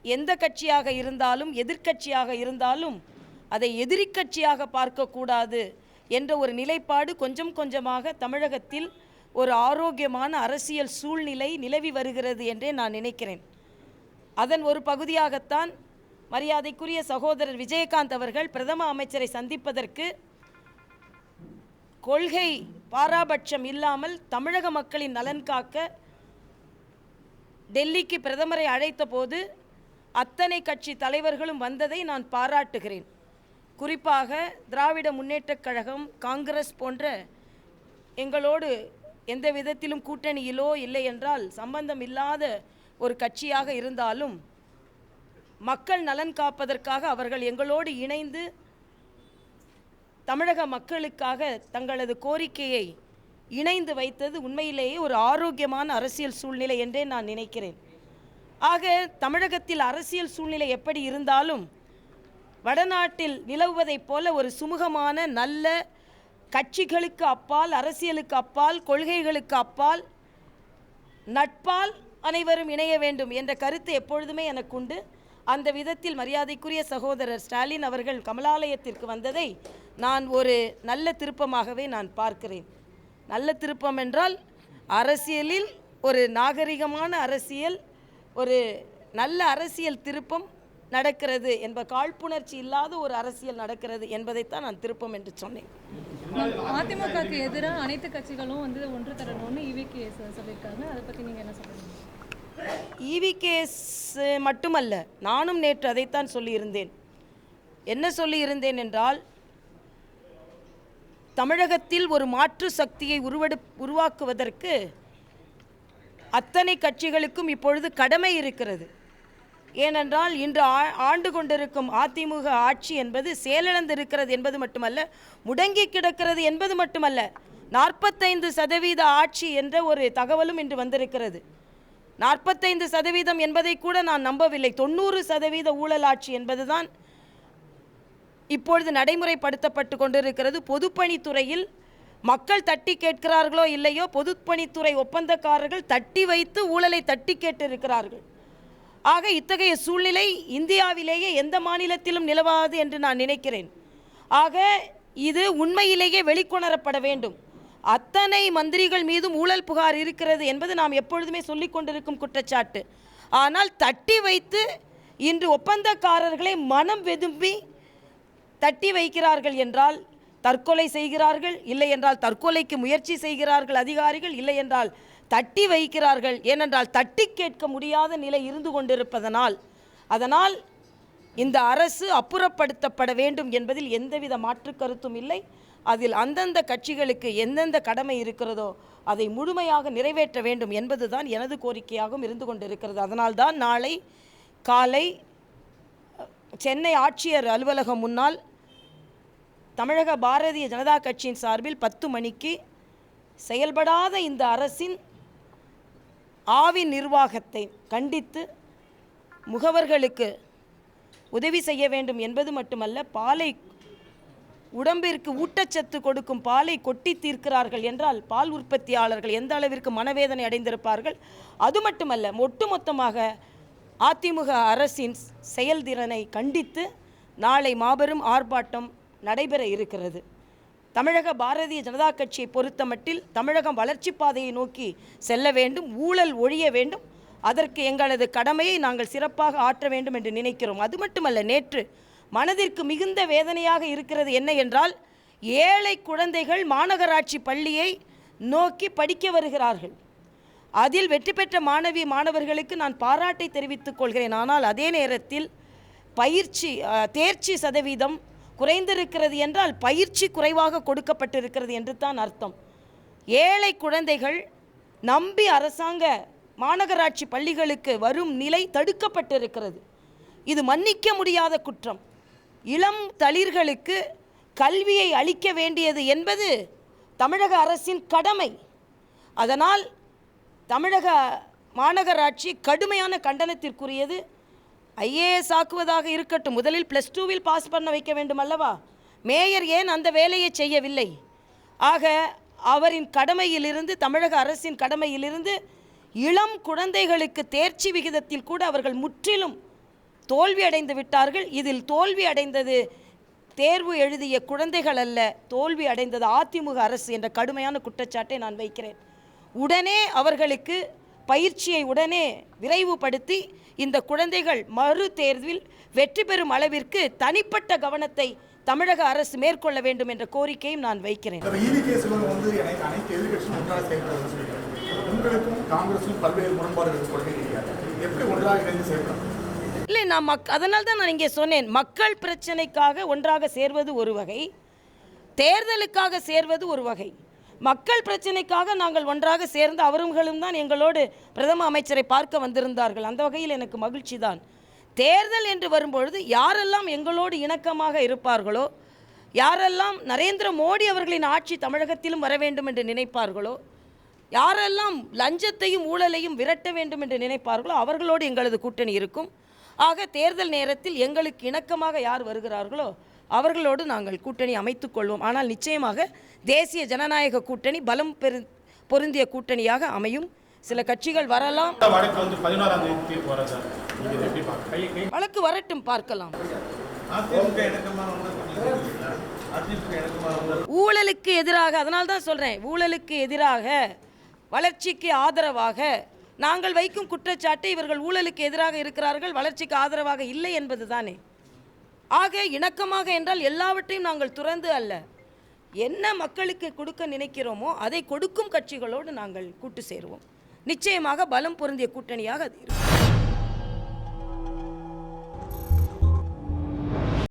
எந்த கட்சியாக இருந்தாலும் எதிர்க்கட்சியாக இருந்தாலும் அதை எதிரிக்கட்சியாக பார்க்கக்கூடாது என்ற ஒரு நிலைப்பாடு கொஞ்சம் கொஞ்சமாக தமிழகத்தில் ஒரு ஆரோக்கியமான அரசியல் சூழ்நிலை நிலவி வருகிறது என்றே நான் நினைக்கிறேன். அதன் ஒரு பகுதியாகத்தான் மரியாதைக்குரிய சகோதரர் விஜயகாந்த் அவர்கள் பிரதம அமைச்சரை சந்திப்பதற்கு கொள்கை பாராபட்சம் இல்லாமல் தமிழக மக்களின் நலன் காக்க டெல்லிக்கு பிரதமரை அழைத்த போது அத்தனை கட்சி தலைவர்களும் வந்ததை நான் பாராட்டுகிறேன். குறிப்பாக திராவிட முன்னேற்றக் கழகம், காங்கிரஸ் போன்ற எங்களோடு எந்த விதத்திலும் கூட்டணியிலோ இல்லை என்றால் சம்பந்தம் இல்லாத ஒரு கட்சியாக இருந்தாலும் மக்கள் நலன் காப்பதற்காக அவர்கள் எங்களோடு இணைந்து தமிழக மக்களுக்காக தங்களது கோரிக்கையை இணைந்து வைத்தது உண்மையிலேயே ஒரு ஆரோக்கியமான அரசியல் சூழ்நிலை என்றே நான் நினைக்கிறேன். ஆக தமிழகத்தில் அரசியல் சூழ்நிலை எப்படி இருந்தாலும் வடநாட்டில் நிலவுவதைப் போல ஒரு சுமூகமான நல்ல கட்சிகளுக்கு அப்பால், அரசியலுக்கு அப்பால், கொள்கைகளுக்கு அப்பால், நட்பால் அனைவரும் இணைய வேண்டும் என்ற கருத்து எப்பொழுதுமே எனக்கு உண்டு. அந்த விதத்தில் மரியாதைக்குரிய சகோதரர் ஸ்டாலின் அவர்கள் கமலாலயத்திற்கு வந்ததை நான் ஒரு நல்ல திருப்பமாகவே நான் பார்க்கிறேன். நல்ல திருப்பம் என்றால் அரசியலில் ஒரு நாகரிகமான அரசியல், ஒரு நல்ல அரசியல் திருப்பம் நடக்கிறது என்ப காழ்ப்புணர்ச்சி இல்லாத ஒரு அரசியல் நடக்கிறது என்பதைத்தான் நான் திருப்பம் என்று சொன்னேன். அதிமுகவுக்கு எதிராக அனைத்து கட்சிகளும் ஒன்று தரணும்னு EVKS சொல்லியிருக்காங்க. அதை பற்றி நீங்கள் என்ன சொல்றீங்க? EVKS மட்டுமல்ல, நானும் நேற்று அதைத்தான் சொல்லியிருந்தேன். என்ன சொல்லியிருந்தேன் என்றால், தமிழகத்தில் ஒரு மாற்று சக்தியை உருவாக்குவதற்கு அத்தனை கட்சிகளுக்கும் இப்பொழுது கடமை இருக்கிறது. ஏனென்றால் இன்று ஆண்டு கொண்டிருக்கும் அதிமுக ஆட்சி என்பது செயலிழந்திருக்கிறது என்பது மட்டுமல்ல, முடங்கி கிடக்கிறது என்பது மட்டுமல்ல, 45% ஆட்சி என்ற ஒரு தகவலும் இன்று வந்திருக்கிறது. 45% என்பதை கூட நான் நம்பவில்லை. 90% ஊழல் ஆட்சி என்பதுதான் இப்பொழுது நடைமுறைப்படுத்தப்பட்டு கொண்டிருக்கிறது. பொதுப்பணித்துறையில் மக்கள் தட்டி கேட்கிறார்களோ இல்லையோ, பொதுப்பணித்துறை ஒப்பந்தக்காரர்கள் தட்டி வைத்து ஊழலை தட்டி கேட்டிருக்கிறார்கள். ஆக இத்தகைய சூழ்நிலை இந்தியாவிலேயே எந்த மாநிலத்திலும் நிலவாது என்று நான் நினைக்கிறேன். ஆக இது உண்மையிலேயே வெளிக்கொணரப்பட வேண்டும். அத்தனை மந்திரிகள் மீதும் ஊழல் புகார் இருக்கிறது என்பது நாம் எப்பொழுதுமே சொல்லிக் கொண்டிருக்கும் குற்றச்சாட்டு. ஆனால் தட்டி வைத்து இன்று ஒப்பந்தக்காரர்களை மனம் வெதும்பி தட்டி வைக்கிறார்கள் என்றால் தற்கொலை செய்கிறார்கள், இல்லை என்றால் தற்கொலைக்கு முயற்சி செய்கிறார்கள் அதிகாரிகள், இல்லை என்றால் தட்டி வைக்கிறார்கள். ஏனென்றால் தட்டி கேட்க முடியாத நிலை இருந்து கொண்டிருப்பதனால் அதனால் இந்த அரசு அப்புறப்படுத்தப்பட வேண்டும் என்பதில் எந்தவித மாற்று கருத்தும் இல்லை. அதில் அந்தந்த கட்சிகளுக்கு எந்தெந்த கடமை இருக்கிறதோ அதை முழுமையாக நிறைவேற்ற வேண்டும் என்பதுதான் எனது கோரிக்கையாகவும் இருந்து கொண்டிருக்கிறது. அதனால்தான் நாளை காலை சென்னை ஆட்சியர் அலுவலகம் முன்னால் தமிழக பாரதிய ஜனதா கட்சியின் சார்பில் 10 மணிக்கு செயல்படாத இந்த அரசின் ஆவி நிர்வாகத்தை கண்டித்து முகவர்களுக்கு உதவி செய்ய வேண்டும் என்பது மட்டுமல்ல, பாலை உடம்பிற்கு ஊட்டச்சத்து கொடுக்கும் பாலை கொட்டி தீர்க்கிறார்கள் என்றால் பால் உற்பத்தியாளர்கள் எந்த அளவிற்கு மனவேதனை அடைந்திருப்பார்கள். அது மட்டுமல்ல, ஒட்டுமொத்தமாக அதிமுக அரசின் செயல்திறனை கண்டித்து நாளை மாபெரும் ஆர்ப்பாட்டம் நடைபெற இருக்கிறது. தமிழக பாரதிய ஜனதா கட்சியை பொறுத்தமட்டில் தமிழகம் வளர்ச்சி பாதையை நோக்கி செல்ல வேண்டும், ஊழல் ஒழிய வேண்டும். அதற்கு எங்களது கடமையை நாங்கள் சிறப்பாக ஆற்ற வேண்டும் என்று நினைக்கிறோம். அது மட்டுமல்ல, நேற்று மனதிற்கு மிகுந்த வேதனையாக இருக்கிறது என்ன என்றால், ஏழை குழந்தைகள் மாநகராட்சி பள்ளியை நோக்கி படிக்க வருகிறார்கள். அதில் வெற்றி பெற்ற மாணவர்களுக்கு நான் பாராட்டை தெரிவித்துக் கொள்கிறேன். ஆனால் அதே நேரத்தில் தேர்ச்சி சதவீதம் குறைந்திருக்கிறது என்றால் பயிற்சி குறைவாக கொடுக்கப்பட்டிருக்கிறது என்று தான் அர்த்தம். ஏழை குழந்தைகள் நம்பி அரசாங்க மாநகராட்சி பள்ளிகளுக்கு வரும் நிலை தடுக்கப்பட்டிருக்கிறது. இது மன்னிக்க முடியாத குற்றம். இளம் தளிர்களுக்கு கல்வியை அளிக்க வேண்டியது என்பது தமிழக அரசின் கடமை. அதனால் தமிழக மாநகராட்சி கடுமையான கண்டனத்திற்குரியது. IAS ஆக்குவதாக இருக்கட்டும், முதலில் +2வில் பாஸ் பண்ண வைக்க வேண்டும் அல்லவா? மேயர் ஏன் அந்த வேலையை செய்யவில்லை? ஆக அவரின் கடமையிலிருந்து, தமிழக அரசின் கடமையிலிருந்து இளம் குழந்தைகளுக்கு தேர்ச்சி விகிதத்தில் கூட அவர்கள் முற்றிலும் தோல்வி அடைந்து விட்டார்கள். இதில் தோல்வி அடைந்தது தேர்வு எழுதிய குழந்தைகள் அல்ல, தோல்வி அடைந்தது அதிமுக அரசு என்ற கடுமையான குற்றச்சாட்டை நான் வைக்கிறேன். உடனே அவர்களுக்கு பயிற்சியை உடனே விரைவுபடுத்தி இந்த குழந்தைகள் மறு தேர்வில் வெற்றி பெறும் அளவிற்கு தனிப்பட்ட கவனத்தை தமிழக அரசு மேற்கொள்ள வேண்டும் என்ற கோரிக்கையும் நான் வைக்கிறேன். இல்லை, நான் அதனால தான் நான் இங்கே சொன்னேன், மக்கள் பிரச்சனைக்காக ஒன்றாக சேர்வது ஒரு வகை, தேர்தலுக்காக சேர்வது ஒரு வகை. மக்கள் பிரச்சனைக்காக நாங்கள் ஒன்றாக சேர்ந்து அவர்களும் தான் எங்களோடு பிரதம அமைச்சரை பார்க்க வந்திருந்தார்கள். அந்த வகையில் எனக்கு மகிழ்ச்சி தான். தேர்தல் என்று வரும்பொழுது யாரெல்லாம் எங்களோடு இணக்கமாக இருப்பார்களோ, யாரெல்லாம் நரேந்திர மோடி அவர்களின் ஆட்சி தமிழகத்திலும் வர வேண்டும் என்று நினைப்பார்களோ, யாரெல்லாம் லஞ்சத்தையும் ஊழலையும் விரட்ட வேண்டும் என்று நினைப்பார்களோ அவர்களோடு எங்களது கூட்டணி இருக்கும். ஆக தேர்தல் நேரத்தில் எங்களுக்கு இணக்கமாக யார் வருகிறார்களோ அவர்களோடு நாங்கள் கூட்டணி அமைத்துக் கொள்வோம். ஆனால் நிச்சயமாக தேசிய ஜனநாயக கூட்டணி பலம் பொருந்திய கூட்டணியாக அமையும். சில கட்சிகள் வரலாம், வழக்கு வரட்டும், பார்க்கலாம். ஊழலுக்கு எதிராக, அதனால் தான் சொல்றேன், ஊழலுக்கு எதிராக வளர்ச்சிக்கு ஆதரவாக நாங்கள் வைக்கும் குற்றச்சாட்டு இவர்கள் ஊழலுக்கு எதிராக இருக்கிறார்கள், வளர்ச்சிக்கு ஆதரவாக இல்லை என்பது தானே. ஆக இணக்கமாக என்றால் எல்லாவற்றையும் நாங்கள் துறந்து அல்ல, என்ன மக்களுக்கு கொடுக்க நினைக்கிறோமோ அதை கொடுக்கும் கட்சிகளோடு நாங்கள் கூட்டு சேருவோம். நிச்சயமாக பலம் பொருந்திய கூட்டணியாக அது இருக்கும்.